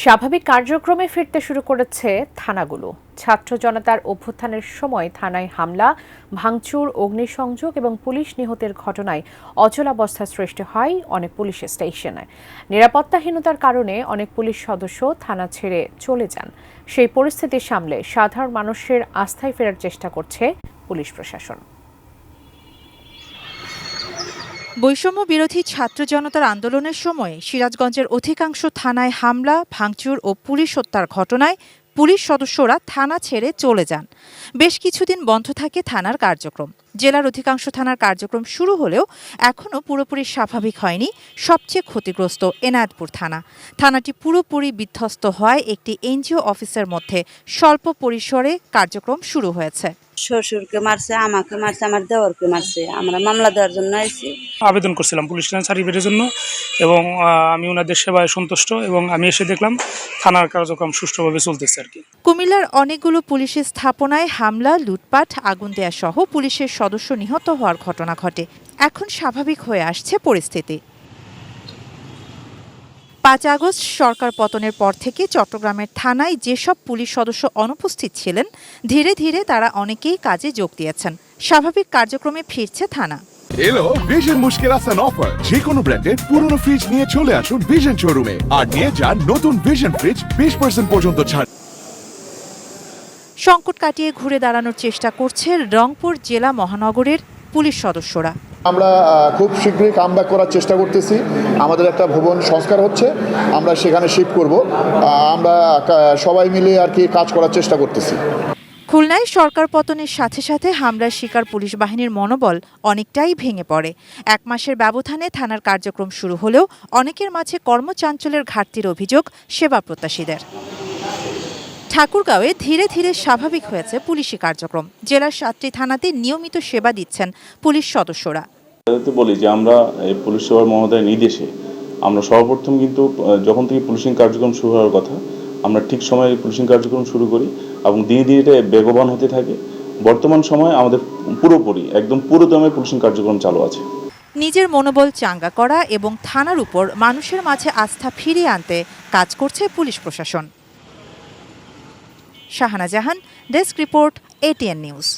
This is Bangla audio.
স্বাভাবিক কার্যক্রমে ফিরতে শুরু করেছে থানাগুলো। ছাত্র জনতার অভ্যুত্থানের সময় থানায় হামলা, ভাঙচুর, অগ্নিসংযোগ এবং পুলিশ নিহতের ঘটনায় অচলাবস্থা সৃষ্টি হয় অনেক পুলিশ স্টেশনে। নিরাপত্তাহীনতার কারণে অনেক পুলিশ সদস্য থানা ছেড়ে চলে যান। সেই পরিস্থিতি সামলে সাধারণ মানুষের আস্থায় ফেরার চেষ্টা করছে পুলিশ প্রশাসন। বৈষম্য বিরোধী ছাত্র জনতার আন্দোলনের সময় সিরাজগঞ্জের অধিকাংশ থানায় হামলা, ভাঙচুর ও পুলিশ হত্যার ঘটনায় পুলিশ সদস্যরা থানা ছেড়ে চলে যান। বেশ কিছুদিন বন্ধ থাকে থানার কার্যক্রম। জেলার অধিকাংশ থানার কার্যক্রম শুরু হলেও এখনও পুরোপুরি স্বাভাবিক হয়নি সবচেয়ে ক্ষতিগ্রস্ত এনায়েতপুর থানা। থানাটি পুরোপুরি বিধ্বস্ত হয় একটি এনজিও অফিসের মধ্যে স্বল্প পরিসরে কার্যক্রম শুরু হয়েছে। শ্বশুরকে মারছে, আমাকে মারছে, আমার দেওরকে মারছে। আমরা মামলা দেওয়ার জন্য আইছি। আবেদন করছিলাম পুলিশ লাইন সার্টিফিকেটের জন্য এবং আমি ওনাদের সেবায় সন্তুষ্ট এবং আমি এসে দেখলাম থানার কার্যক্রম সুষ্ঠুভাবে চলতেছে আর কি। কুমিল্লার অনেকগুলো পুলিশের স্থাপনায় হামলা, লুটপাট, আগুন দেয়া সহ পুলিশের সদস্য নিহত হওয়ার ঘটনা ঘটে। এখন স্বাভাবিক হয়ে আসছে পরিস্থিতি। ৫ আগস্ট সরকার পতনের পর থেকে চট্টগ্রামের থানায় যেসব পুলিশ সদস্য অনুপস্থিত ছিলেন, ধীরে ধীরে তারা অনেকেই কাজে যোগ দিয়েছেন। স্বাভাবিক কার্যক্রমে ফিরছে থানা। এলো ভিশন মুশকিল আসান অফার। যে কোনো ব্র্যান্ডের পুরনো ফ্রিজ নিয়ে চলে আসুন ভিশন শোরুমে আর নিয়ে যান নতুন ভিশন ফ্রিজ 20% পর্যন্ত ছাড়। সংকট কাটিয়ে ঘুরে দাঁড়ানোর চেষ্টা করছে রংপুর জেলা মহানগরের পুলিশ সদস্যরা। আমরা খুব শীঘ্রই কামব্যাক করার চেষ্টা করতেছি। আমাদের একটা ভবন সংস্কার হচ্ছে, আমরা সেখানে শিফট করব। আমরা সবাই মিলে আর কি কাজ করার চেষ্টা করতেছি। খুলনায় সরকার পতনের সাথে সাথে হামলার শিকার পুলিশ বাহিনীর মনোবল অনেকটাই ভেঙে পড়ে। 1 মাসের ব্যবধানে থানার কার্যক্রম শুরু হলেও অনেকের মাঝে কর্মচাঞ্চল্যের ঘাটতির অভিযোগ সেবা প্রত্যাশীদের। ঠাকুরগাঁওয়ে ধীরে ধীরে স্বাভাবিক হয়েছে পুলিশি কার্যক্রম। জেলার 7টি থানাতে নিয়মিত সেবা দিচ্ছেন পুলিশ সদস্যরা। বলি যে আমরা এই পুলিশ সেবার মহোদয়ের নির্দেশে আমরা সর্বপ্রথম কিন্তু যখন থেকে পুলিশিং কার্যক্রম শুরু হওয়ার কথা, আমরা ঠিক সময়ে পুলিশিং কার্যক্রম শুরু করি এবং দিনে দিনে এটা বেগবান হতে থাকে। বর্তমান সময়ে আমাদের পুরোপুরি একদম পুরোদমে পুলিশিং কার্যক্রম চালু আছে। নিজের মনোবল চাঙ্গা করা এবং থানার উপর মানুষের মাঝে আস্থা ফিরিয়ে আনতে কাজ করছে পুলিশ প্রশাসন। শাহানা জাহান, ডেস্ক রিপোর্ট, ATN নিউজ।